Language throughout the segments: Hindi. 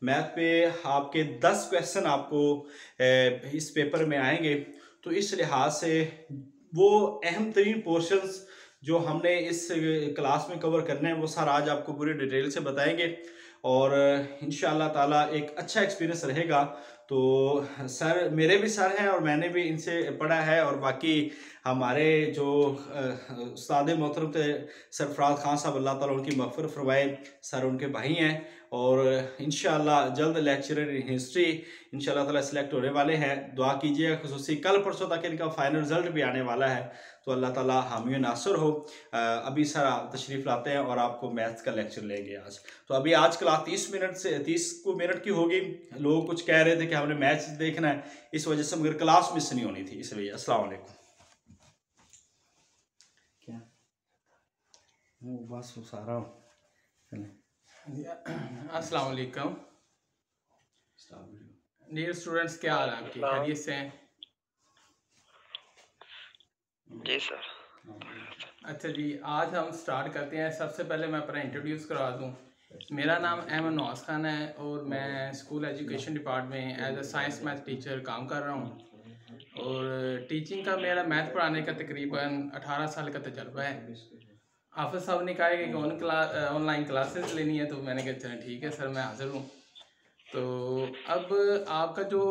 मैथ पे आपके 10 क्वेश्चन आपको इस पेपर में आएंगे। तो इस लिहाज से वो अहम तरीन पोर्शंस जो हमने इस क्लास में कवर करने हैं वो सारा आज आपको पूरी डिटेल से बताएंगे और इंशाअल्लाह ताला एक अच्छा एक्सपीरियंस रहेगा। तो सर मेरे भी सर हैं और मैंने भी इनसे पढ़ा है और बाकी हमारे जो उस्ताद मोहतरम थे सरफराज खान साहब, अल्लाह ताला उनकी मग़फ़िरत फरमाए, सर उनके भाई हैं और इंशाअल्लाह जल्द लेक्चरर इन हिस्ट्री इंशाअल्लाह ताला सिलेक्ट होने वाले हैं। दुआ कीजिएगा, खुसूसी कल परसों तक इनका फाइनल रिजल्ट भी आने वाला है, तो अल्लाह ताला हामी नासर हो। अभी सर तशरीफ़ लाते हैं और आपको मैथ्स का लेक्चर लेंगे आज। तो अभी आज क्लास 30 मिनट की होगी। लोग कुछ कह रहे थे कि हमने मैच देखना है, इस वजह से मगर क्लास मिस नहीं होनी थी, इसलिए अस्सलाम वालेकुम। क्या वो बस वो सारा अस्सलाम वालेकुम डियर स्टूडेंट्स, क्या हाल है आपकी? खैरियत से हैं? जी सर। अच्छा जी, आज हम स्टार्ट करते हैं। सबसे पहले मैं अपना इंट्रोड्यूस करवा दूं। मेरा नाम अहमद नवाज़ खान है और मैं स्कूल एजुकेशन डिपार्टमेंट में as a science math teacher काम कर रहा हूं और टीचिंग का मेरा मैथ पढ़ाने का तकरीबन 18 साल का तजर्बा है। हाफिज़ साहब ने कहा कि ऑनलाइन क्लासेस लेनी है, तो मैंने कहा चलें ठीक है सर, मैं हाज़िर हूँ। तो अब आपका जो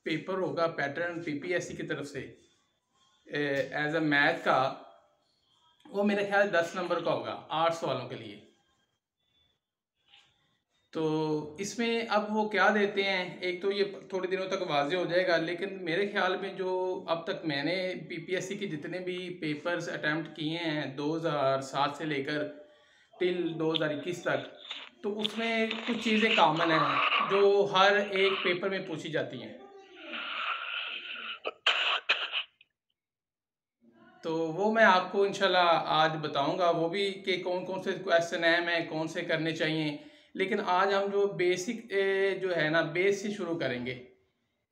पेपर होगा पैटर्न पीपीएससी की तरफ से एज अ मैथ का, वो मेरे ख्याल 10 नंबर का होगा 8 सवालों के लिए। तो इसमें अब वो क्या देते हैं, एक तो ये थोड़े दिनों तक वाज़ेह हो जाएगा, लेकिन मेरे ख्याल में जो अब तक मैंने पीपीएससी के जितने भी पेपर्स अटैम्प्ट किए हैं 2007 से लेकर टिल 2021 तक, तो उसमें कुछ चीज़ें कॉमन हैं जो हर एक पेपर में पूछी जाती हैं। तो वो मैं आपको इंशाल्लाह आज बताऊंगा, वो भी कि कौन कौन से क्वेश्चन हैं, मैं कौन से करने चाहिए। लेकिन आज हम जो बेसिक जो है ना, बेस से शुरू करेंगे।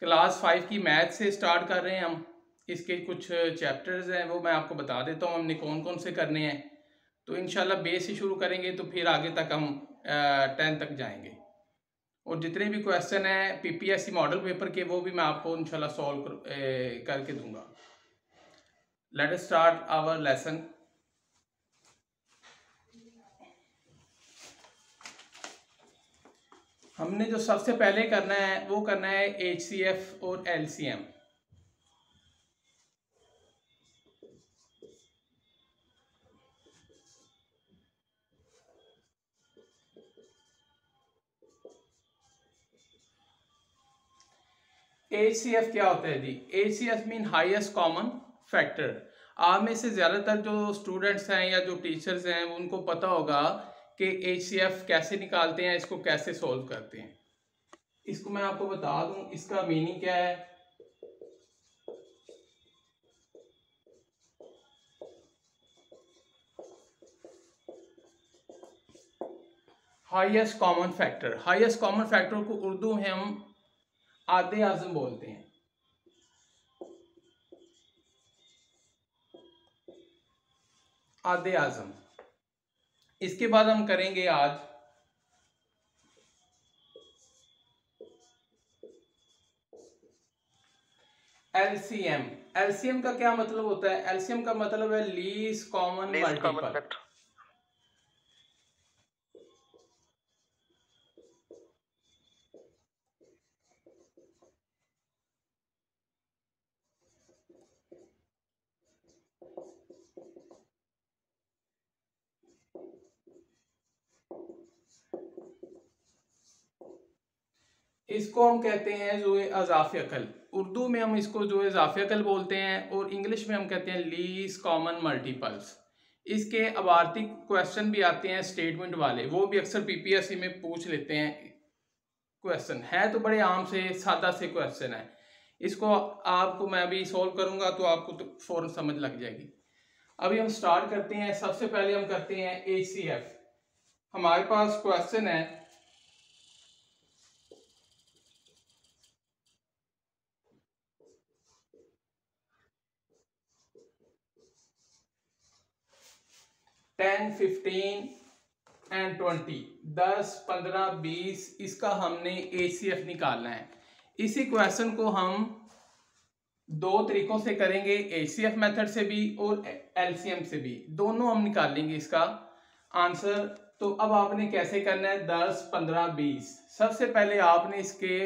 क्लास 5 की मैथ से स्टार्ट कर रहे हैं हम। इसके कुछ चैप्टर्स हैं वो मैं आपको बता देता हूँ हमने कौन कौन से करने हैं। तो इंशाल्लाह बेस से शुरू करेंगे तो फिर आगे तक हम 10 तक जाएंगे। और जितने भी क्वेश्चन हैं पीपीएससी मॉडल पेपर के, वो भी मैं आपको इंशाल्लाह सॉल्व करके दूंगा। Let us start our lesson. हमने जो सबसे पहले करना है वो करना है एचसीएफ और एलसीएम। एचसीएफ क्या होता है जी? HCF mean highest common factor. आप में से ज़्यादातर जो स्टूडेंट्स हैं या जो टीचर्स हैं उनको पता होगा कि एचसीएफ कैसे निकालते हैं, इसको कैसे सॉल्व करते हैं। इसको मैं आपको बता दूं, इसका मीनिंग क्या है। Highest common factor, highest common factor को उर्दू में हम आधे आज़म बोलते हैं। आधे आज़म। इसके बाद हम करेंगे आज एलसीएम। एलसीएम का क्या मतलब होता है? एलसीएम का मतलब है लीस्ट कॉमन मल्टीपल। इसको हम कहते हैं जो इजाफी अकल। उर्दू में हम इसको जो इजाफी अकल बोलते हैं और इंग्लिश में हम कहते हैं लीस्ट कॉमन मल्टीपल्स। इसके अबारती क्वेश्चन भी आते हैं स्टेटमेंट वाले, वो भी अक्सर पीपीएससी में पूछ लेते हैं। क्वेश्चन है तो बड़े आम से सादा से क्वेश्चन है। इसको आपको मैं अभी सॉल्व करूंगा तो आपको तो फौरन समझ लग जाएगी। अभी हम स्टार्ट करते हैं। सबसे पहले हम करते हैं एचसीएफ। हमारे पास क्वेश्चन है टेन 15 एंड 20, 10, 15, 20, इसका हमने HCF निकालना है। इसी क्वेश्चन को हम दो तरीकों से करेंगे, HCF मेथड से भी और LCM से भी, दोनों हम निकाल लेंगे इसका आंसर। तो अब आपने कैसे करना है, 10, 15, 20, सबसे पहले आपने इसके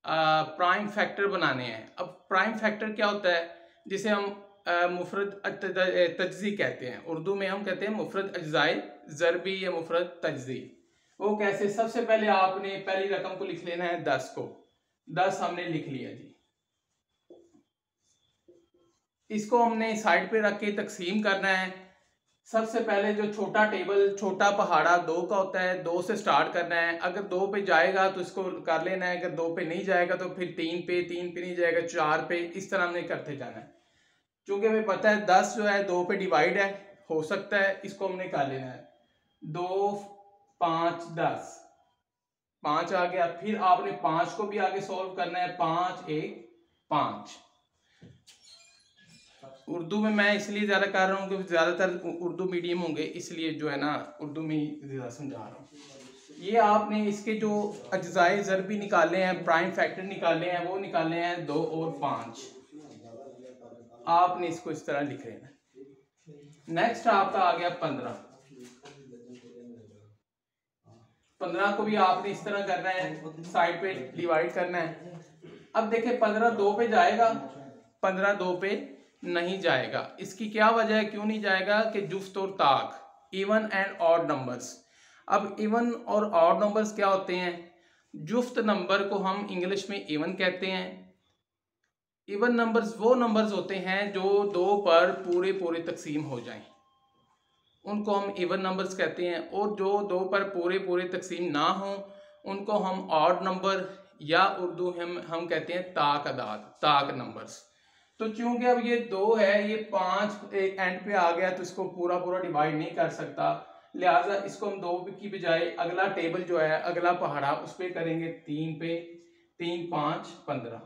प्राइम फैक्टर बनाने हैं। अब प्राइम फैक्टर क्या होता है, जिसे हम मुफरद तज्जी कहते हैं, उर्दू में हम कहते हैं मुफरद अज्जाए ज़रबी या मुफरद तज्जी। वो कैसे, सबसे पहले आपने पहली रकम को लिख लेना है 10 को, 10 हमने लिख लिया जी। इसको हमने साइड पे रख के तकसीम करना है। सबसे पहले जो छोटा टेबल, छोटा पहाड़ा 2 का होता है, 2 से स्टार्ट करना है। अगर 2 पे जाएगा तो इसको कर लेना है, अगर 2 पे नहीं जाएगा तो फिर 3 पे, 3 पे नहीं जाएगा 4 पे, इस तरह हमने करते जाना है। क्योंकि हमें पता है 10 जो है 2 पे डिवाइड है, हो सकता है, इसको हमने कर लेना है। 2, 5, 10, 5 आ गया। फिर आपने 5 को भी आगे सॉल्व करना है, 5, 1, 5। उर्दू में मैं इसलिए ज़्यादा कर रहा हूँ क्योंकि ज़्यादातर उर्दू मीडियम होंगे, इसलिए जो है ना उर्दू में ही ज़्यादा समझा रहा हूँ। ये आपने इसके जो अज्जाए ज़रबी निकाले हैं, प्राइम फैक्टर निकाले हैं, वो निकाले हैं 2 और 5। आपने इसको इस तरह लिख लेना है। नेक्स्ट आपका आ गया 15। 15 को भी आपने इस तरह करना है, साइड पे डिवाइड करना है। अब देखिए 15 2 पे जाएगा, 15 2 पे नहीं जाएगा। इसकी क्या वजह है, क्यों नहीं जाएगा, कि जुफ्त और ताक, इवन एंड ऑड नंबर्स। अब इवन और ऑड नंबर्स क्या होते हैं, जुफ्त नंबर को हम इंग्लिश में इवन कहते हैं। इवन नंबर्स वो नंबर्स होते हैं जो 2 पर पूरे पूरे तकसीम हो जाएं, उनको हम इवन नंबर्स कहते हैं। और जो 2 पर पूरे पूरे तकसीम ना हो उनको हम ऑड नंबर या उर्दू हम कहते हैं ताक अदाद, ताक नंबर्स। तो चूंकि अब ये 2 है, ये 5 एंड पे आ गया तो इसको पूरा पूरा डिवाइड नहीं कर सकता, लिहाजा इसको हम 2 की बजाय अगला टेबल जो है, अगला पहाड़ा, उस पर करेंगे 3 पे। 3, 5, 15।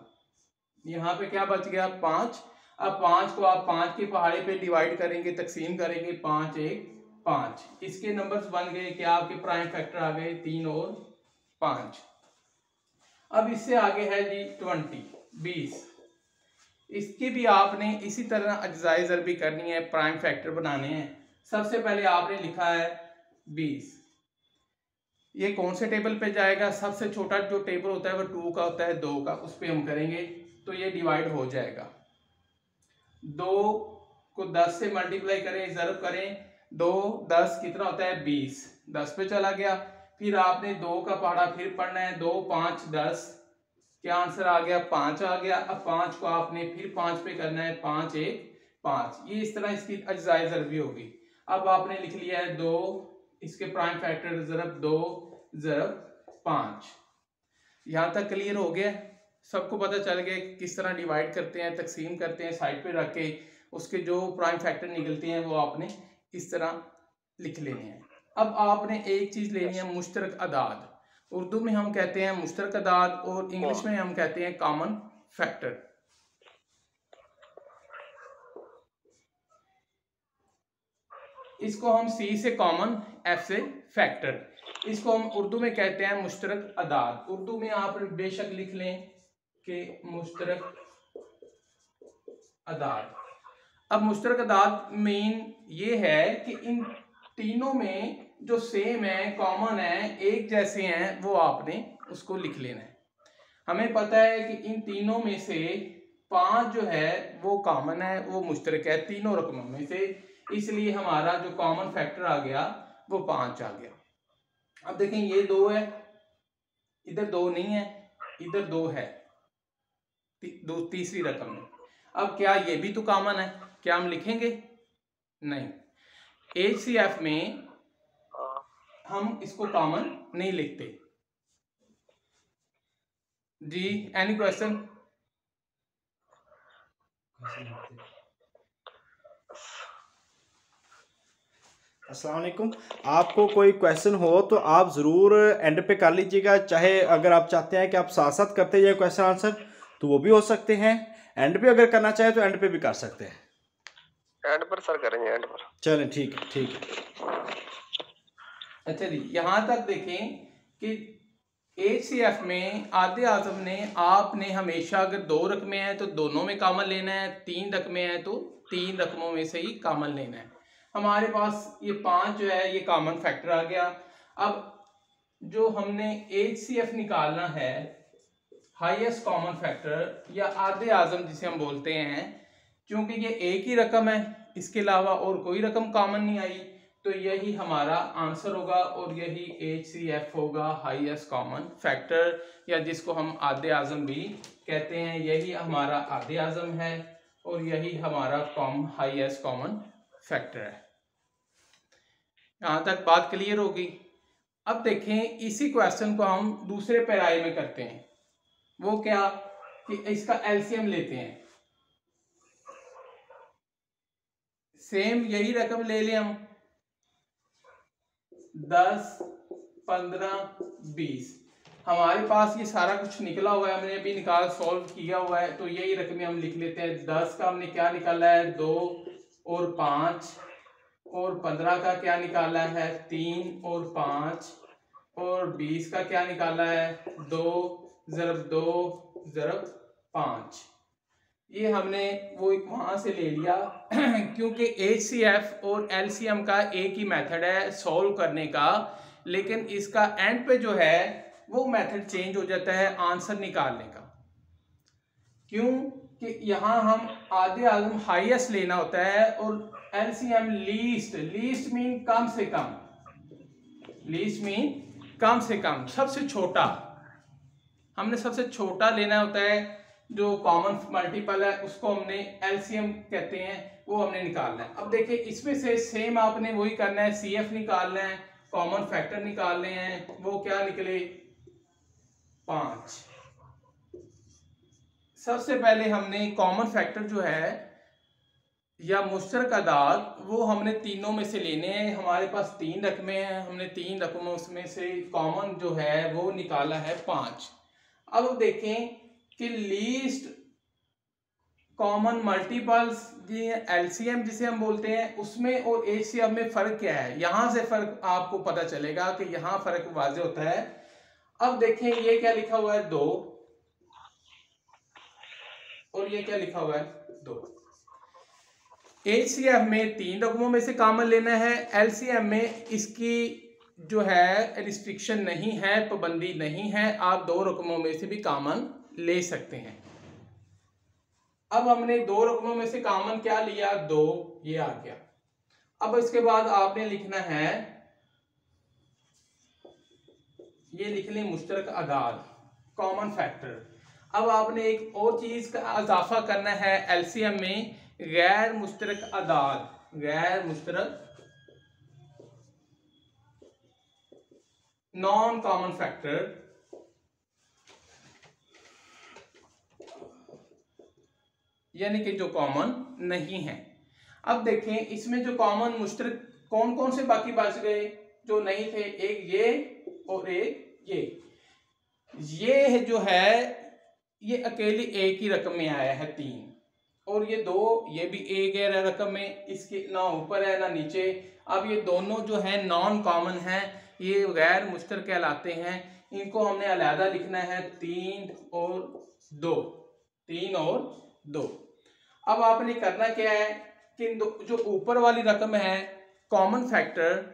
यहाँ पे क्या बच गया, 5। अब 5 को आप 5 के पहाड़े पे डिवाइड करेंगे, तकसीम करेंगे, 5, 1, 5। इसके नंबर्स बन गए क्या, आपके प्राइम फैक्टर आ गए 3 और 5। अब इससे आगे है जी 20, 20। इसकी भी आपने इसी तरह अज्जाए ज़रबी करनी है, प्राइम फैक्टर बनाने हैं। सबसे पहले आपने लिखा है 20। ये कौन से टेबल पे जाएगा, सबसे छोटा जो टेबल होता है वो 2 का होता है, 2 का, उस पर हम करेंगे तो ये डिवाइड हो जाएगा। 2 को 10 से मल्टीप्लाई करें, ज़रब करें, 2, 10 कितना होता है 20, 10 पे चला गया। फिर आपने 2 का पहाड़ा फिर पढ़ना है, 2, 5, 10, क्या आंसर आ गया, 5 आ गया। अब 5 को आपने फिर 5 पे करना है, 5, 1, 5। ये इस तरह इसकी अज्जाए ज़रबी होगी। अब आपने लिख लिया है 2, इसके प्राइम फैक्टर ज़रब 2 ज़रब 5। यहाँ तक क्लियर हो गया, सबको पता चल गया किस तरह डिवाइड करते हैं, तकसीम करते हैं, साइड पे रख के उसके जो प्राइम फैक्टर निकलते हैं वो आपने इस तरह लिख लेने हैं। अब आपने एक चीज़ लेनी है, मुश्तरक अदाद। उर्दू में हम कहते हैं मुश्तरक अदाद और इंग्लिश में हम कहते हैं कॉमन फैक्टर। इसको हम C से कॉमन, F से फैक्टर। इसको हम उर्दू में कहते हैं मुश्तरक अदाद। उर्दू में आप बेशक लिख लें कि मुश्तरक अदाद। अब मुश्तरक अदाद मेन ये है कि इन तीनों में जो सेम है, कॉमन है, एक जैसे हैं, वो आपने उसको लिख लेना है। हमें पता है कि इन तीनों में से 5 जो है वो कॉमन है, वो मुश्तरक है तीनों रकमों में से, इसलिए हमारा जो कॉमन फैक्टर आ गया वो 5 आ गया। अब देखें ये 2 है, इधर 2 नहीं है, इधर 2 है, तीसरी रकम में। अब क्या ये भी तो कॉमन है, क्या हम लिखेंगे, नहीं। HCF में हम इसको कॉमन नहीं लिखते जी। Any question? अस्सलाम वालेकुम। आपको कोई क्वेश्चन हो तो आप ज़रूर एंड पे कर लीजिएगा, चाहे अगर आप चाहते हैं कि आप साथ साथ करते जाए क्वेश्चन आंसर तो वो भी हो सकते हैं, एंड पे अगर करना चाहे तो एंड पे भी कर सकते हैं। एंड पर सर करेंगे, एंड पर। चलें ठीक है, ठीक है। अच्छा जी, यहाँ तक देखें कि HCF में आधे आज़म ने आपने हमेशा अगर 2 रकमें हैं तो दोनों में कॉमन लेना है, 3 रकमें हैं तो 3 रकमों में से ही कॉमन लेना है। हमारे पास ये 5 जो है ये कॉमन फैक्टर आ गया। अब जो हमने HCF निकालना है, हाईएस्ट कॉमन फैक्टर या आधे आज़म जिसे हम बोलते हैं, क्योंकि ये एक ही रकम है, इसके अलावा और कोई रकम कॉमन नहीं आई, तो यही हमारा आंसर होगा और यही HCF होगा, हाईएस्ट कॉमन फैक्टर, या जिसको हम आधे आज़म भी कहते हैं। यही हमारा आधे आज़म है और यही हमारा हाईएस्ट कॉमन फैक्टर है। यहाँ तक बात क्लियर होगी। अब देखें, इसी क्वेश्चन को हम दूसरे पैराए में करते हैं। वो क्या कि इसका एलसीएम लेते हैं। सेम यही रकम ले लें हम, 10, 15, 20। हमारे पास ये सारा कुछ निकला हुआ है, हमने अभी निकाल सॉल्व किया हुआ है, तो यही रकमें हम लिख लेते हैं। 10 का हमने क्या निकाला है, 2 और 5, और 15 का क्या निकाला है, 3 और 5, और 20 का क्या निकाला है, 2 ज़रब 2 ज़रब 5। ये हमने वो वहां से ले लिया क्योंकि HCF और LCM का एक ही मेथड है सॉल्व करने का, लेकिन इसका एंड पे जो है वो मेथड चेंज हो जाता है आंसर निकालने का। क्यों कि यहाँ हम आधे आज़म हाईएस्ट लेना होता है और LCM लीस्ट। लीस्ट मीन कम से कम, लीस्ट मीन कम से कम, सबसे छोटा। हमने सबसे छोटा लेना होता है, जो कॉमन मल्टीपल है उसको हमने एलसीएम कहते हैं, वो हमने निकालना है। अब देखिए, इसमें से सेम आपने वही करना है, CF निकालना है, कॉमन फैक्टर निकालने हैं। वो क्या निकले, 5। सबसे पहले हमने कॉमन फैक्टर जो है या मुश्तरक अदाद, वो हमने तीनों में से लेने हैं। हमारे पास 3 रकमें हैं, हमने 3 रकमों में से कॉमन जो है वो निकाला है 5। अब देखें कि लीस्ट कॉमन मल्टीपल्स LCM जिसे हम बोलते हैं, उसमें और HCF में फर्क क्या है। यहां से फर्क आपको पता चलेगा कि यहां फर्क वाज़ेह होता है। अब देखें, ये क्या लिखा हुआ है, 2, और ये क्या लिखा हुआ है, 2। HCF में 3 रकमों में से कॉमन लेना है, LCM में इसकी जो है रिस्ट्रिक्शन नहीं है, पाबंदी नहीं है, आप 2 रकमों में से भी कॉमन ले सकते हैं। अब हमने 2 रकमों में से कॉमन क्या लिया, 2, ये आ गया। अब इसके बाद आपने लिखना है, ये लिख लें मुश्तरक अदाद, कॉमन फैक्टर। अब आपने एक और चीज का इजाफा करना है LCM में, गैर मुश्तरक अदाद, गैर मुश्तरक नॉन कॉमन फैक्टर, यानी कि जो कॉमन नहीं है। अब देखें, इसमें जो कॉमन मुश्तरक कौन कौन से बाकी बच गए जो नहीं थे, एक ये और एक ये जो है ये अकेली एक ही रकम में आया है 3, और ये 2, ये भी एक है रकम में, इसके ना ऊपर है ना नीचे। अब ये दोनों जो है नॉन कॉमन है, ये गैर मुश्तरक कहलाते हैं। इनको हमने अलहदा लिखना है, 3 और 2, 3 और 2। अब आपने करना क्या है कि जो ऊपर वाली रकम है कॉमन फैक्टर,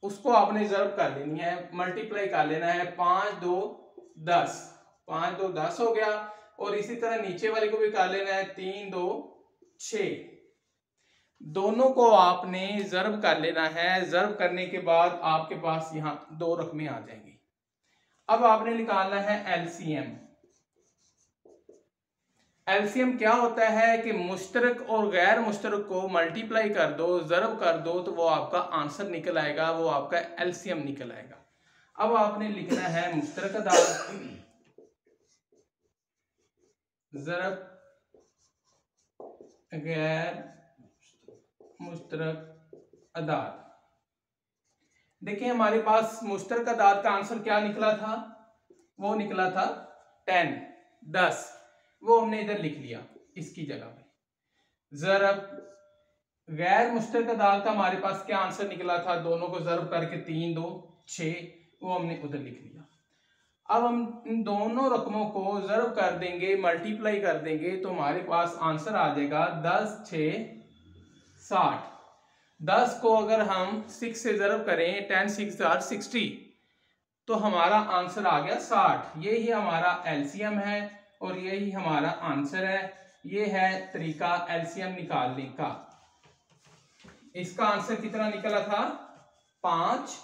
उसको आपने ज़र्ब कर लेनी है, मल्टीप्लाई कर लेना है। 5 2 10, 5 2 10 हो गया, और इसी तरह नीचे वाले को भी कर लेना है, 3 2 6। दोनों को आपने ज़र्ब कर लेना है। ज़र्ब करने के बाद आपके पास यहाँ 2 रकमें आ जाएंगी। अब आपने निकालना है LCM। LCM क्या होता है कि मुश्तरक और गैर मुश्तरक को मल्टीप्लाई कर दो, ज़र्ब कर दो, तो वो आपका आंसर निकल आएगा, वो आपका LCM निकल आएगा। अब आपने लिखना है मुश्तरक अदाद ज़रब गैर मुश्तरक अदाद। देखिए, हमारे पास मुश्तरक अदाद का आंसर क्या निकला था, वो निकला था 10, 10। वो हमने इधर लिख लिया इसकी जगह पे। ज़रब गैर मुश्तरक अदाद का हमारे पास क्या आंसर निकला था, दोनों को ज़रब करके 3 2 6, वो हमने उधर लिख लिया। अब हम इन दोनों रकमों को ज़रब कर देंगे, मल्टीप्लाई कर देंगे, तो हमारे पास आंसर आ जाएगा 10 6 60। 10 को अगर हम 6 से ज़रब करें, 10 6 आर 60, तो हमारा आंसर आ गया 60। यही हमारा एलसीएम है और यही हमारा आंसर है। ये है तरीका एलसीएम निकालने का। इसका आंसर कितना निकला था? 5।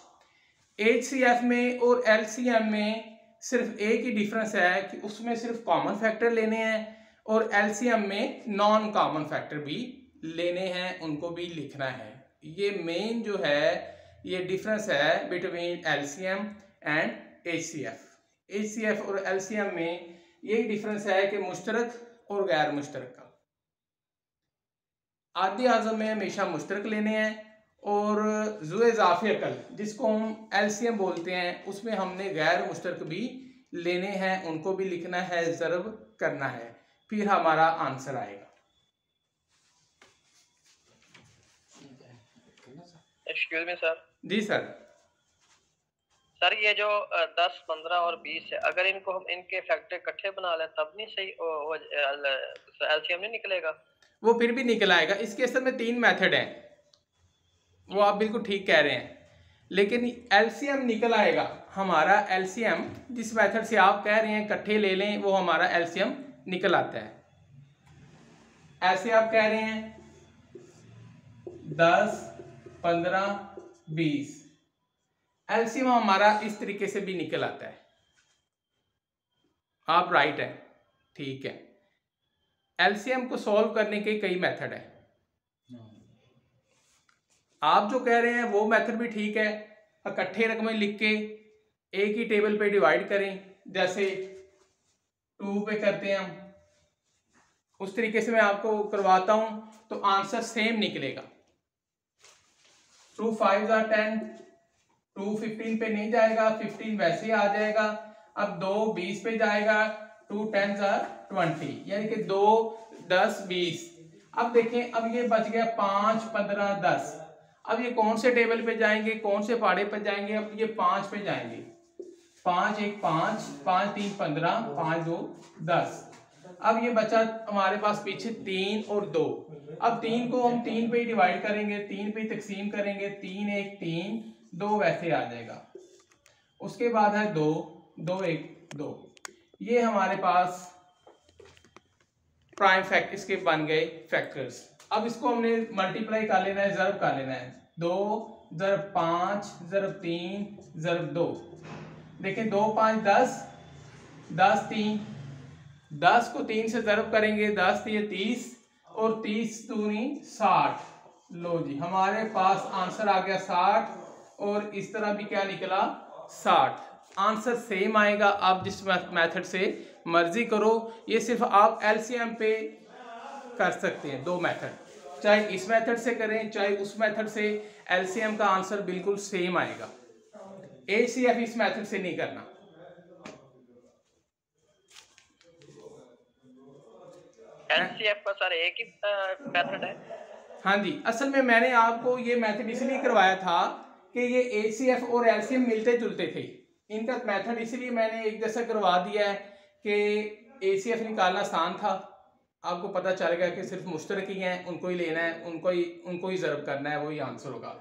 एचसीएफ में और एलसीएम में सिर्फ एक ही डिफरेंस है कि उसमें सिर्फ कॉमन फैक्टर लेने हैं और एलसीएम में नॉन कॉमन फैक्टर भी लेने हैं, उनको भी लिखना है। ये मेन जो है ये डिफरेंस है between LCM and HCF. HCF और एलसीएम में यही डिफरेंस है कि मुश्तरक और गैर मुश्तरक का। आदि आज़म में हमेशा मुश्तरक लेने हैं और ज़ुए इज़ाफ़ी अकल जिसको हम एलसीएम बोलते हैं उसमें हमने गैर मुश्तरक भी लेने हैं, उनको भी लिखना है, ज़रब करना है, फिर हमारा आंसर आएगा। Excuse me sir. जी सर। सर ये जो 10 15 और 20 है, अगर इनको हम इनके फैक्टर इकट्ठे बना लें तब नहीं सही एलसीएम नहीं निकलेगा? वो फिर भी निकल आएगा। इसके असल में 3 मेथड हैं, वो आप बिल्कुल ठीक कह रहे हैं, लेकिन एलसीएम निकल आएगा हमारा। एलसीएम जिस मेथड से आप कह रहे हैं इकट्ठे ले लें, वो हमारा एलसीएम निकल आता है। ऐसे आप कह रहे हैं 10 15 20, एलसीएम हमारा इस तरीके से भी निकल आता है। आप राइट है, ठीक है। एलसीएम को सॉल्व करने के कई मेथड है। आप जो कह रहे हैं वो मेथड भी ठीक है, इकट्ठे रकमें लिख के एक ही टेबल पे डिवाइड करें, जैसे 2 पे करते हैं हम, उस तरीके से मैं आपको करवाता हूं तो आंसर सेम निकलेगा। 2 5 10, 2 15 पे नहीं जाएगा, 15 वैसे आ जाएगा। अब 2 20 पे जाएगा, 2 10 20, यानी कि 2 10 20। अब देखें, अब ये बच गया 5 15 10। अब ये कौन से टेबल पे जाएंगे, कौन से पाड़े पे जाएंगे? अब ये 5 पे जाएंगे। 5 1 5, 5 3 15, 5 2 10। अब ये बचा हमारे पास पीछे 3 और 2। अब 3 को हम 3 पे ही डिवाइड करेंगे, 3 पे तकसीम करेंगे, 3 1 3, 2 वैसे आ जाएगा। उसके बाद है 2 2 1 2। ये हमारे पास प्राइम फैक्ट इसके बन गए फैक्टर्स। अब इसको हमने मल्टीप्लाई कर लेना है, ज़रब कर लेना है। 2 ज़रब 5 ज़रब 3 ज़रब 2। देखें 2 5 10, 10 3, 10 को 3 से ज़रब करेंगे, 10 3 30 और 30 दूनी 60। लो जी, हमारे पास आंसर आ गया 60 और इस तरह भी क्या निकला 60। आंसर सेम आएगा, आप जिस मेथड से मर्जी करो। ये सिर्फ आप एलसीएम पे कर सकते हैं, 2 मेथड, चाहे इस मेथड से करें चाहे उस मेथड से, एलसीएम का आंसर बिल्कुल सेम आएगा। एचसीएफ इस मेथड से नहीं करना। एलसीएफ का सर एक ही मेथड है? हाँ जी, असल में मैंने आपको ये मेथड इसलिए करवाया था कि ये एचसीएफ और एलसीएम मिलते जुलते थे। इनका मेथड इसलिए मैंने एक जैसा करवा दिया है कि एचसीएफ निकालना आसान था, आपको पता चल गया कि सिर्फ मुश्तरक ही हैं, उनको ही लेना है, उनको ही ज़रब करना है, वही आंसर होगा।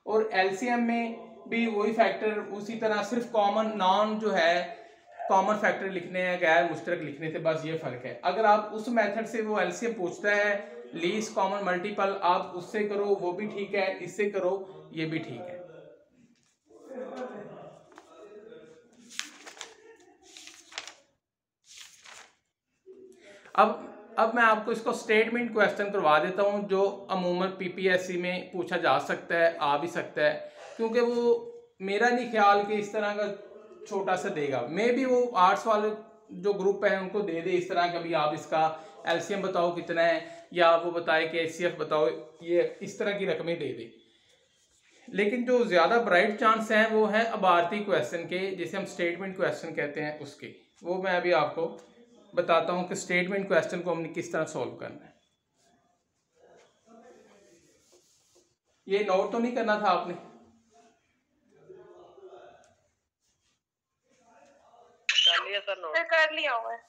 और एलसीएम में भी वही फैक्टर उसी तरह, सिर्फ कॉमन नॉन जो है कॉमन फैक्टर लिखने हैं, गैर मुश्तरक लिखने थे, बस ये फ़र्क है। अगर आप उस मेथड से वो एलसीएम पूछता है लीस्ट कॉमन मल्टीपल, आप उससे करो वो भी ठीक है, इससे करो ये भी ठीक है। अब मैं आपको इसको स्टेटमेंट क्वेश्चन करवा देता हूं जो अमूमन पीपीएससी में पूछा जा सकता है, आ भी सकता है, क्योंकि वो मेरा नहीं ख्याल कि इस तरह का छोटा सा देगा। मे भी वो आर्ट्स वाले जो ग्रुप है उनको दे दे इस तरह का भी, आप इसका एलसीएम बताओ कितना है, या वो बताए कि एचसीएफ बताओ, ये इस तरह की रकमें दे दे। लेकिन जो ज़्यादा ब्राइट चांस हैं वो है अबारती क्वेश्चन के, जिसे हम स्टेटमेंट क्वेश्चन कहते हैं, उसके। वो मैं अभी आपको बताता हूं कि स्टेटमेंट क्वेश्चन को हमने किस तरह सॉल्व करना है। ये नोट तो नहीं करना था आपने? लिया सर नोट? कर लिया हुआ है।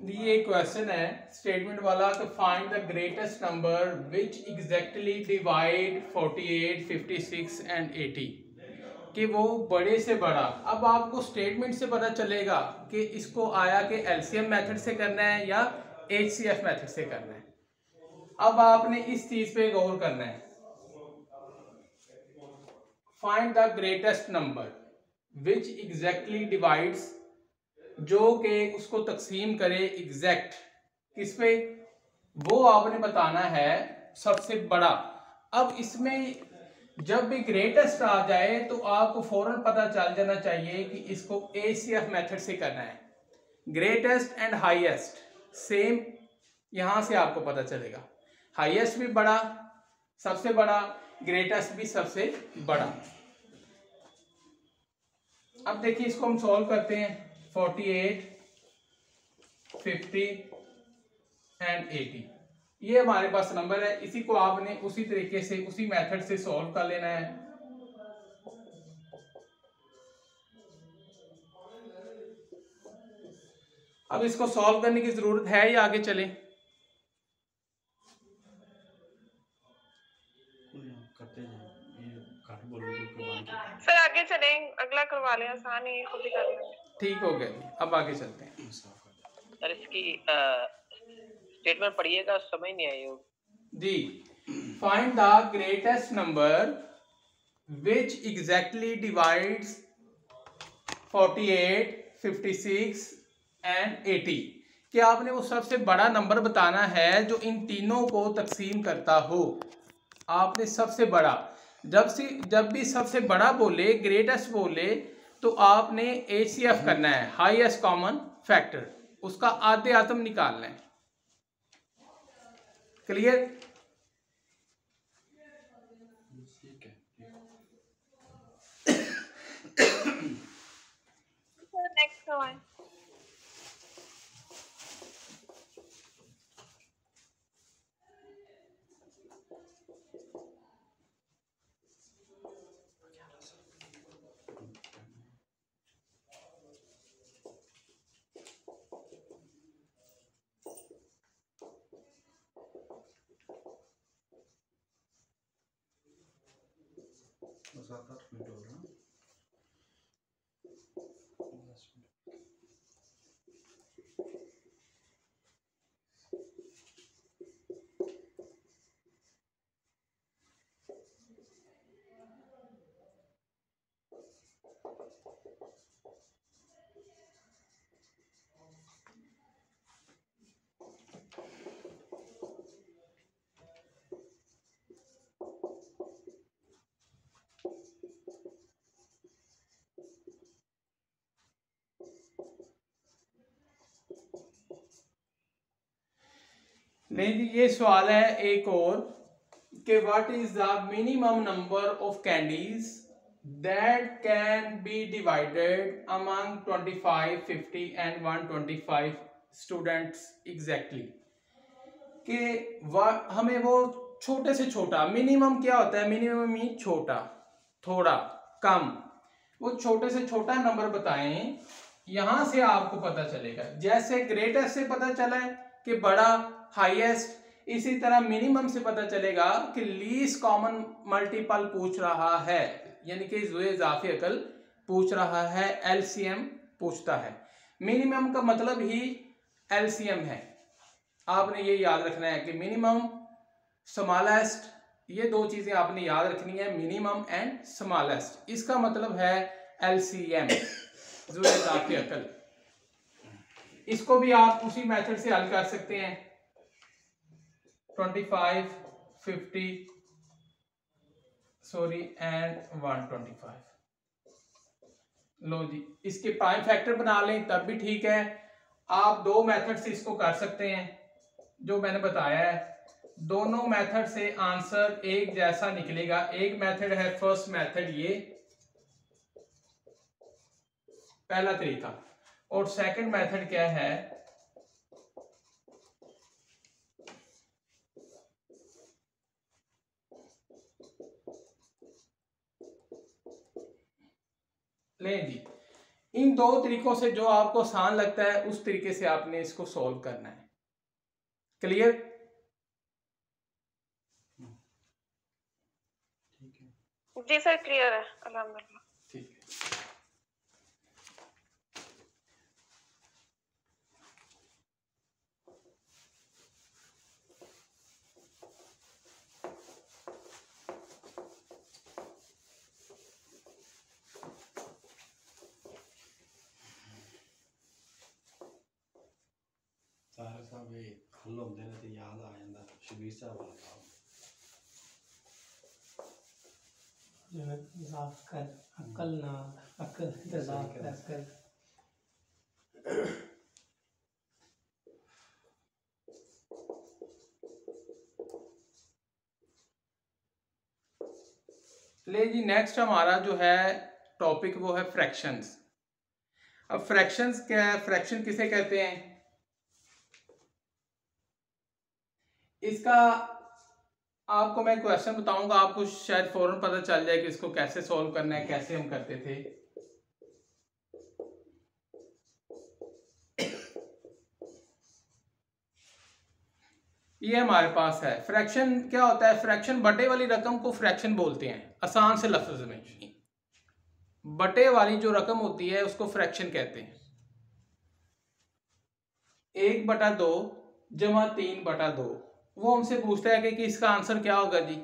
ये क्वेश्चन है स्टेटमेंट वाला कि find the greatest number which exactly divide 48, 56 and 80, कि वो बड़े से बड़ा। अब आपको स्टेटमेंट से पता चलेगा कि इसको आया कि एलसीएम मेथड से करना है या एचसीएफ मेथड से करना है। अब आपने इस चीज पे गौर करना है। Find the greatest number which exactly divides, जो कि उसको तकसीम करे एग्जैक्ट किस पे, वो आपने बताना है सबसे बड़ा। अब इसमें जब भी ग्रेटेस्ट आ जाए तो आपको फौरन पता चल जाना चाहिए कि इसको एसीएफ मेथड से करना है। ग्रेटेस्ट एंड हाईएस्ट सेम, यहां से आपको पता चलेगा। हाईएस्ट भी बड़ा, सबसे बड़ा, ग्रेटेस्ट भी सबसे बड़ा। अब देखिए इसको हम सॉल्व करते हैं। 48, 50 एंड 80 ये हमारे पास नंबर है। इसी को आपने उसी तरीके से उसी मेथड से सॉल्व कर लेना है। अब इसको सॉल्व करने की जरूरत है या आगे चलें? सर आगे चलें, अगला करवा लें, आसान है, खुद ही कर लेंगे। ठीक हो गया जी, अब आगे चलते हैं। सर इसकी स्टेटमेंट पढ़िएगा, समझ नहीं आई हो जी। Find the greatest number which exactly divides 48, 56 and 80, कि आपने वो सबसे बड़ा नंबर बताना है जो इन तीनों को तकसीम करता हो। आपने सबसे बड़ा, जब भी सबसे बड़ा बोले, ग्रेटेस्ट बोले, तो आपने एचसीएफ करना है, हाईएस्ट कॉमन फैक्टर, उसका आधे आत्म निकालना है। क्लियर? नेक्स्ट करवाएं। नहीं जी, ये सवाल है एक और कि what is the minimum number of candies that can be divided among 25, 50 and 125 students exactly, कि हमें वो छोटे से छोटा, मिनिमम क्या होता है? मिनिमम मीन छोटा, थोड़ा, कम, वो छोटे से छोटा नंबर बताएं। यहां से आपको पता चलेगा, जैसे ग्रेटेस्ट से पता चला है कि बड़ा, हाईएस्ट, इसी तरह मिनिमम से पता चलेगा कि लीस्ट कॉमन मल्टीपल पूछ रहा है। यानी कि ज़ुए इजाफी अकल पूछ रहा है, एलसीएम पूछता है। मिनिमम का मतलब ही एलसीएम है। आपने ये याद रखना है कि मिनिमम, स्मॉलेस्ट, ये दो चीजें आपने याद रखनी है, मिनिमम एंड स्मॉलेस्ट। इसका मतलब है एलसीएम, ज़ुए इजाफी अकल। इसको भी आप उसी मेथड से हल कर सकते हैं, 25, 50 एंड 125। लो जी, इसके प्राइम फैक्टर बना लें तब भी ठीक है। आप दो मेथड से इसको कर सकते हैं जो मैंने बताया है। दोनों मेथड से आंसर एक जैसा निकलेगा। एक मेथड है फर्स्ट मेथड, ये पहला तरीका, और सेकंड मेथड क्या है, लें जी, इन दो तरीकों से जो आपको आसान लगता है उस तरीके से आपने इसको सॉल्व करना है। क्लियर? जी सर क्लियर है, अल्हम्दुलिल्लाह। ठीक है। सारे साहब ये हल होंदे ने ते याद आ जांदा शबीर साहब वाला काम। अक्ल ना अक्ल अक्ल। ले जी, नेक्स्ट हमारा जो है टॉपिक वो है फ्रैक्शंस। अब फ्रैक्शंस क्या है, फ्रैक्शन किसे कहते हैं, इसका आपको मैं क्वेश्चन बताऊंगा, आपको शायद फौरन पता चल जाए कि इसको कैसे सॉल्व करना है, कैसे हम करते थे। ये हमारे पास है फ्रैक्शन। क्या होता है, फ्रैक्शन बटे वाली रकम को फ्रैक्शन बोलते हैं। आसान से लफ्ज में बटे वाली जो रकम होती है उसको फ्रैक्शन कहते हैं। 1/2 जमा 3/2। वो हमसे पूछता है कि इसका आंसर क्या होगा जी,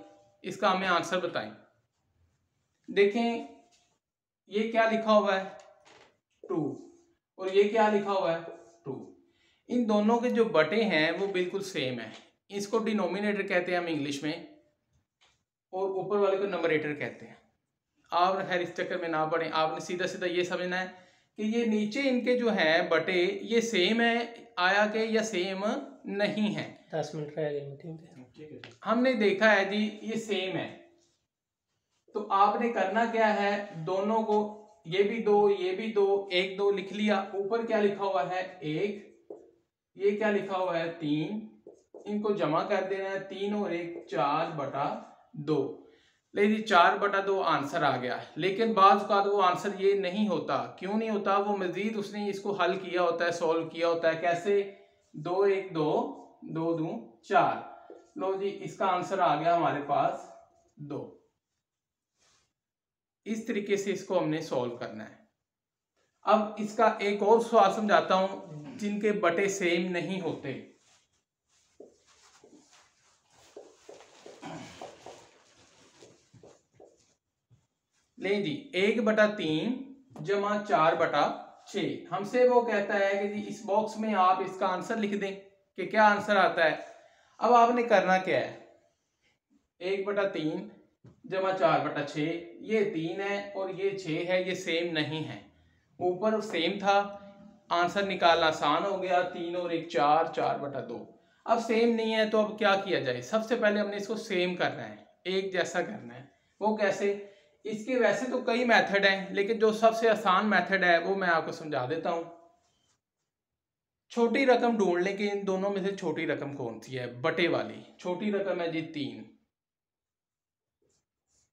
इसका हमें आंसर बताएं। देखें ये क्या लिखा हुआ है 2, और ये क्या लिखा हुआ है 2। इन दोनों के जो बटे हैं वो बिल्कुल सेम है। इसको डिनोमिनेटर कहते हैं हम इंग्लिश में, और ऊपर वाले को नंबरेटर कहते हैं। आप खैर इस चक्कर में ना पड़े, आपने सीधा सीधा ये समझना है कि ये नीचे इनके जो हैं बटे ये सेम है आया के या सेम नहीं है। 10 मिनट रह गए मीटिंग पे। हमने देखा है जी ये सेम है, तो आपने करना क्या है, दोनों को ये भी 2 ये भी 2 1 2 लिख लिया। ऊपर क्या लिखा हुआ है 1, ये क्या लिखा हुआ है 3, इनको जमा कर देना है। 3 और 1 4/2। ले जी 4/2 आंसर आ गया। लेकिन बाज़ का वो आंसर ये नहीं होता। क्यों नहीं होता, वो मजीद उसने इसको हल किया होता है, सॉल्व किया होता है। कैसे, 2 1 2 2 2 4। लो जी इसका आंसर आ गया हमारे पास 2। इस तरीके से इसको हमने सॉल्व करना है। अब इसका एक और सवाल समझाता हूं जिनके बटे सेम नहीं होते। ले जी 1/3 जमा 4/6। हमसे वो कहता है कि जी इस बॉक्स में आप इसका आंसर लिख दें कि क्या आंसर आता है। अब आपने करना क्या है, 1/3 जमा 4/6, ये 3 है और ये 6 है, ये सेम नहीं है। ऊपर सेम था, आंसर निकालना आसान हो गया। 3 और 1 4, 4/2। अब सेम नहीं है तो अब क्या किया जाए, सबसे पहले हमने इसको सेम करना है, एक जैसा करना है। वो कैसे, इसके वैसे तो कई मेथड हैं, लेकिन जो सबसे आसान मेथड है वो मैं आपको समझा देता हूं। छोटी रकम ढूंढ लें कि इन दोनों में से छोटी रकम कौन सी है। बटे वाली छोटी रकम है जी 3।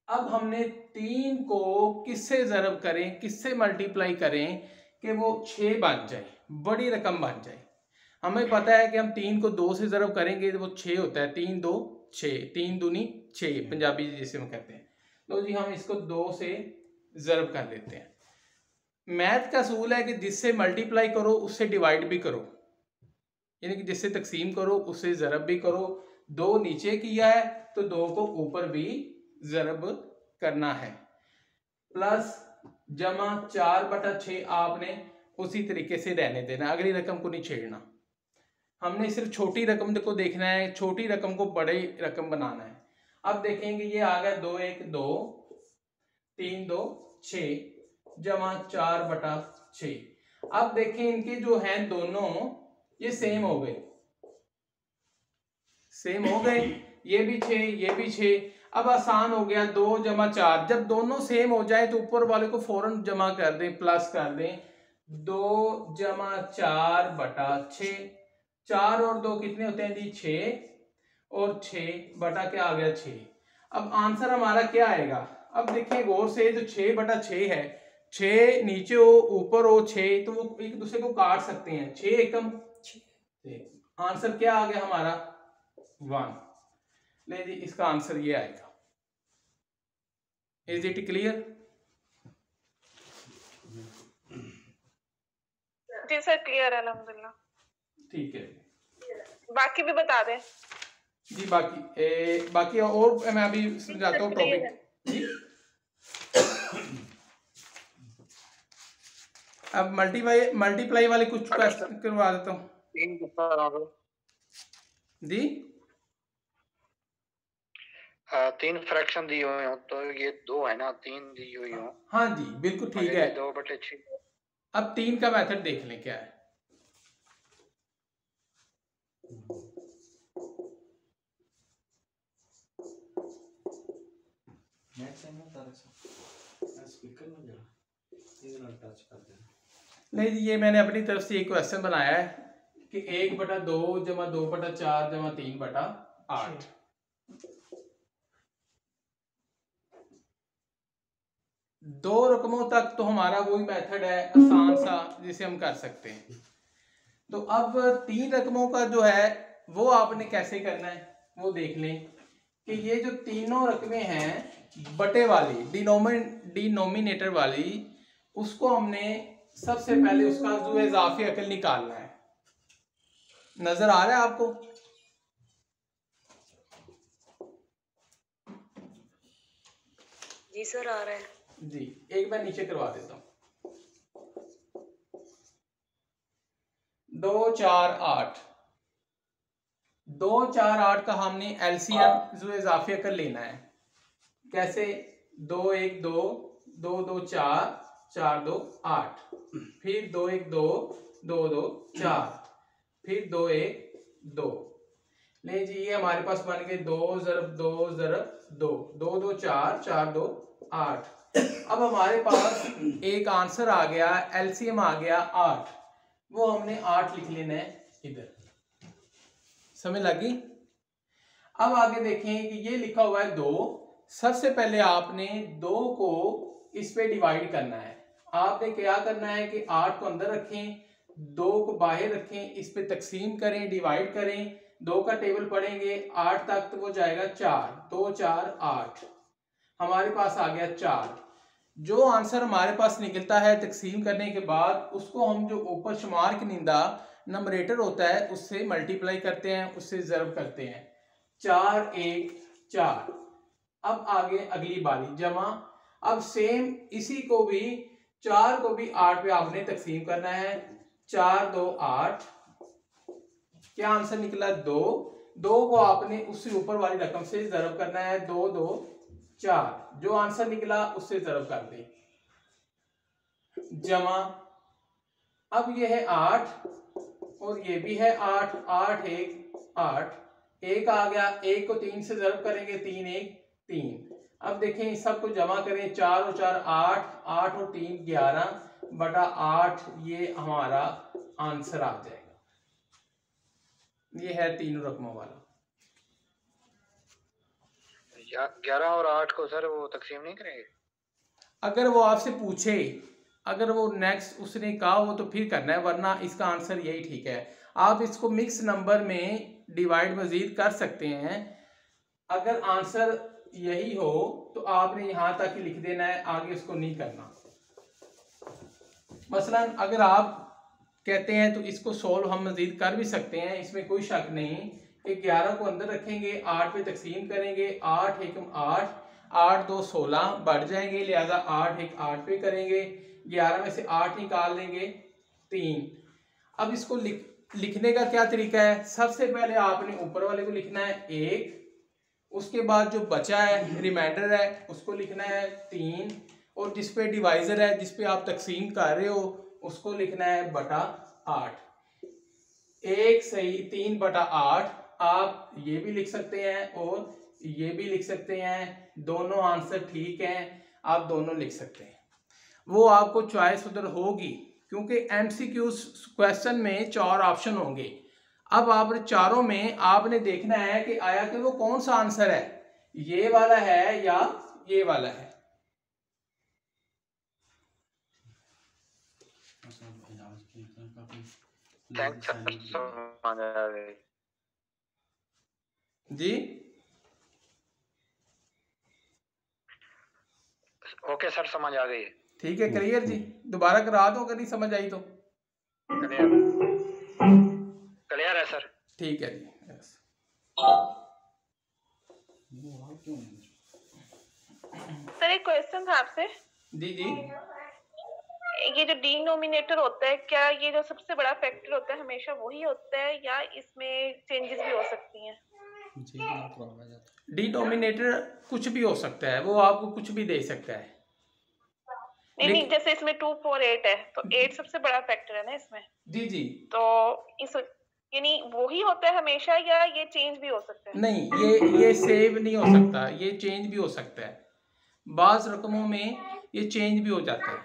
अब हमने 3 को किससे ज़रब करें, किससे मल्टीप्लाई करें कि वो 6 बन जाए, बड़ी रकम बन जाए। हमें पता है कि हम 3 को 2 से ज़रब करेंगे तो वो 6 होता है। 3 2 6, 3 दूनी 6, पंजाबी जिसे हम कहते हैं। तो जी हम इसको 2 से ज़रब कर लेते हैं। मैथ का असूल है कि जिससे मल्टीप्लाई करो उससे डिवाइड भी करो, यानी कि जिससे तकसीम करो उससे ज़रब भी करो। 2 नीचे किया है तो 2 को ऊपर भी ज़रब करना है। प्लस जमा 4/6 आपने उसी तरीके से रहने देना, अगली रकम को नहीं छेड़ना। हमने सिर्फ छोटी रकम को देखना है, छोटी रकम को बड़ी रकम बनाना है। अब देखेंगे ये आ गया 2 1 2 3 2 6 जमा 4/6। अब देखें इनके जो हैं दोनों ये सेम हो गए, सेम हो गए, ये भी 6 ये भी 6। अब आसान हो गया 2 जमा 4, जब दोनों सेम हो जाए तो ऊपर वाले को फौरन जमा कर दें, प्लस कर दें। 2 जमा 4/6, 4 और 2 कितने होते हैं जी 6 और 6 बटा क्या आ गया 6। अब आंसर हमारा क्या आएगा? अब देखिए गौर से, जो 6/6 है, 6 नीचे हो ऊपर हो 6, तो वो एक दूसरे को काट सकते हैं। 6 एकम 6, आंसर क्या आ गया हमारा 1। ले जी इसका आंसर ये आएगा। Is it clear? जी सर क्लियर है अल्हम्दुलिल्लाह। ठीक है, बाकी भी बता दें जी। बाकी और मैं अभी समझाता हूँ टॉपिक जी। अब मल्टीप्लाई वाले कुछ क्वेश्चन करवा देता हूँ जी। 3 फ्रैक्शन दी हुई हो तो ये 2 है ना, 3 दी हुई हो। हाँ जी बिल्कुल ठीक है। 2/6। अब 3 का मेथड देख लें क्या है। नहीं जी, ये मैंने अपनी तरफ से एक क्वेश्चन बनाया है कि 1/2 जमा 2/4 जमा 3/8। दो रकमों तक तो हमारा वही मेथड है आसान सा जिसे हम कर सकते हैं। तो अब 3 रकमों का जो है वो आपने कैसे करना है वो देख लें कि ये जो तीनों रकमें हैं बटे वाली, डिनोमिनेटर वाली, उसको हमने सबसे पहले उसका जो इजाफी अकल निकालना है। नजर आ रहा है आपको? जी सर आ रहा है जी, एक बार नीचे करवा देता हूं। 2 4 8, 2 4 8 का हमने एलसीएम जो इजाफी अकल लेना है। कैसे? 2 1 2 2 2 4 4 2 8, फिर 2 1 2 2 2 4, फिर 2 1 2। ले जी ये हमारे पास बन गए 2 ज़रब 2 ज़रब 2, 2 2 4 4 2 8। अब हमारे पास एक आंसर आ गया, एलसीएम आ गया 8, वो हमने 8 लिख लेना है इधर। समझ लगी? अब आगे देखें कि ये लिखा हुआ है 2। सबसे पहले आपने 2 को इस पे डिवाइड करना है। आपने क्या करना है कि 8 को अंदर रखें, 2 को बाहर रखें, इस पे तकसीम करें, डिवाइड करें, 2 का टेबल पढ़ेंगे 8 तक तो वो जाएगा 4, 2 4 8, हमारे पास आ गया 4। जो आंसर हमारे पास निकलता है तकसीम करने के बाद, उसको हम जो ऊपर शुमार की निंदा नंबरेटर होता है उससे मल्टीप्लाई करते हैं, उससे ज़रब करते हैं। 4 1 4। अब आगे अगली बारी जमा। अब सेम इसी को भी 4 को भी 8 पे आपने तकसीम करना है। 4 2 8, क्या आंसर निकला 2। 2 को आपने उससे ऊपर वाली रकम से ज़रब करना है। 2 2 4, जो आंसर निकला उससे ज़रब कर दें। जमा। अब ये है 8 और ये भी है 8, 8 1 8, 1 आ गया, 1 को 3 से ज़रब करेंगे, 3 1 3। अब देखें इस सबको जमा करें, 4 और 4 8, 8 और 3 11 बटा 8, ये हमारा आंसर आ जाएगा। ये है तीनों रकमों वाला। 11 और 8 को सर वो तकसीम नहीं करेंगे? अगर वो आपसे पूछे, अगर वो नेक्स्ट उसने कहा हो तो फिर करना है, वरना इसका आंसर यही ठीक है। आप इसको मिक्स नंबर में डिवाइड मजीद कर सकते हैं। अगर आंसर यही हो तो आपने यहाँ तक ही लिख देना है, आगे उसको नहीं करना। मसलन अगर आप कहते हैं तो इसको सोल्व हम मजीद कर भी सकते हैं, इसमें कोई शक नहीं कि 11 को अंदर रखेंगे, 8 पे तकसीम करेंगे, 8 एकम 8, 8 2 16 बढ़ जाएंगे, लिहाजा 8 एक 8 पे करेंगे, 11 में से 8 निकाल लेंगे 3। अब इसको लिखने का क्या तरीका है, सबसे पहले आपने ऊपर वाले को लिखना है 1, उसके बाद जो बचा है रिमाइंडर है उसको लिखना है 3, और जिस पे डिवाइजर है जिस पे आप तकसीम कर रहे हो उसको लिखना है बटा 8। 1 सही 3 बटा 8 आप ये भी लिख सकते हैं और ये भी लिख सकते हैं, दोनों आंसर ठीक हैं, आप दोनों लिख सकते हैं। वो आपको चॉइस उधर होगी क्योंकि एमसीक्यू क्वेश्चन में 4 ऑप्शन होंगे। अब आप चारों में आपने देखना है कि आया कि वो कौन सा आंसर है, ये वाला है या ये वाला है। जी ओके सर, समझ आ गई। ठीक है, क्लियर जी। दोबारा करा दो अगर नहीं समझ आई तो। क्लियर है सर। ठीक है जी। सर एक क्वेश्चन था आपसे। जी जी। ये जो डिनोमिनेटर होता है, क्या ये जो सबसे बड़ा फैक्टर होता है हमेशा वही होता है या इसमें चेंजेस भी हो सकती हैं? डिनोमिनेटर कुछ भी हो सकता है, वो आपको कुछ भी दे सकता है। नहीं, जैसे इसमें 2 4 8 है तो 8 सबसे बड़ा फैक्टर है ना इसमें। जी जी। तो इस यानी वही होता है हमेशा या ये चेंज भी हो सकता है? नहीं, ये सेव नहीं हो सकता, ये चेंज भी हो सकता है। बाज़ रकमों में ये चेंज भी हो जाता है,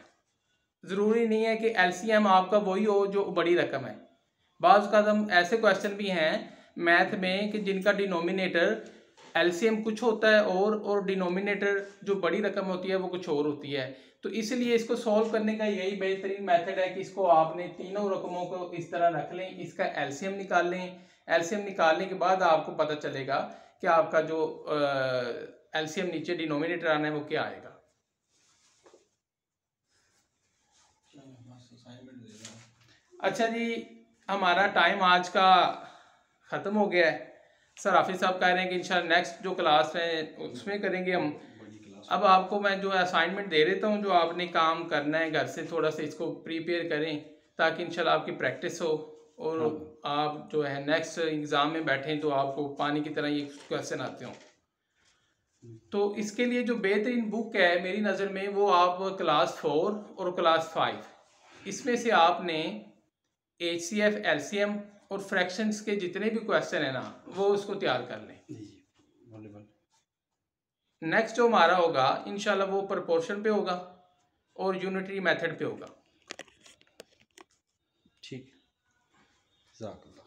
ज़रूरी नहीं है कि एलसीएम आपका वही हो जो बड़ी रकम है। बाज़ कदम ऐसे क्वेश्चन भी हैं मैथ में कि जिनका डिनोमिनेटर एलसीएम कुछ होता है और डिनोमिनेटर जो बड़ी रकम होती है वो कुछ और होती है। तो इसलिए इसको सॉल्व करने का यही बेहतरीन मेथड है कि इसको आपने तीनों रकमों को इस तरह रख लें, इसका एलसीएम निकाल लें। एलसीएम निकालने के बाद आपको पता चलेगा कि आपका जो एलसीएम नीचे डिनोमिनेटर आना है वो क्या आएगा। अच्छा जी, हमारा टाइम आज का ख़त्म हो गया है। सर हाफिज़ साहब कह रहे हैं कि इंशाल्लाह नेक्स्ट जो क्लास है उसमें करेंगे हम। अब आपको मैं जो असाइनमेंट दे देता हूँ, जो आपने काम करना है घर से थोड़ा सा इसको प्रिपेयर करें ताकि इंशाल्लाह आपकी प्रैक्टिस हो और आप जो है नेक्स्ट एग्ज़ाम में बैठें तो आपको पानी की तरह ये क्वेश्चन आते हों। तो इसके लिए जो बेहतरीन बुक है मेरी नज़र में वो आप क्लास 4 और क्लास 5 इसमें से आपने HCF, LCM और फ्रैक्शंस के जितने भी क्वेश्चन है ना वो उसको तैयार कर लें। नेक्स्ट जो हमारा होगा इंशाल्लाह वो प्रोपोर्शन पे होगा और यूनिटरी मेथड पे होगा। ठीक है।